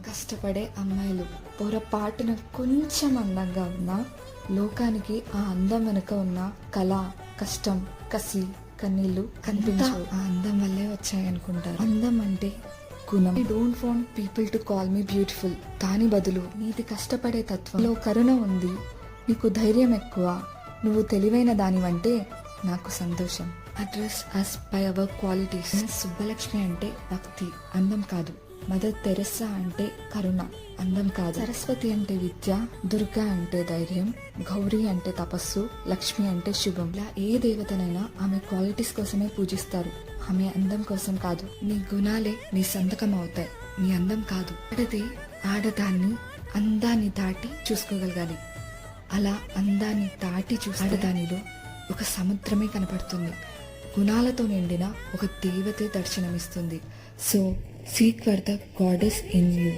కష్టపడే అమ్మాయిలు పొరపాటున కొంచెం అందంగా ఉన్నా లోకానికి ఆ అందం వెనుక ఉన్న కళ, కష్టం, కసి, కన్నీళ్లు కనిపించవు. ఆ అందం వల్లే వచ్చాయనుకుంటారు. అందం అంటే గుణం. I don't want people to call me beautiful. దాని బదులు నీది కష్టపడే తత్వంలో కరుణ ఉంది, నీకు ధైర్యం ఎక్కువ, నువ్వు తెలివైన దానివంటే నాకు సంతోషం. Address us by our qualities. Subbalakshmi అంటే భక్తి, అందం కాదు. మదర్ తెరెస్సా అంటే కరుణ, అందం కాదు. సరస్వతి అంటే విద్య, దుర్గా అంటే ధైర్యం, గౌరీ అంటే తపస్సు, లక్ష్మి అంటే శుభం. ఇలా ఏ దేవతనైనా ఆమె క్వాలిటీస్ కోసమే పూజిస్తారు, ఆమె అందం కోసం కాదు. నీ గుణాలే నీ సంతకం అవుతాయి, నీ అందం కాదు. ఆడదాన్ని అందాన్ని దాటి చూసుకోగలగాలి. అలా అందాన్ని దాటి ఆడదానిలో ఒక సముద్రమే కనపడుతుంది. గుణాలతో నిండిన ఒక దేవతే దర్శనమిస్తుంది. So seek for the goddess in you.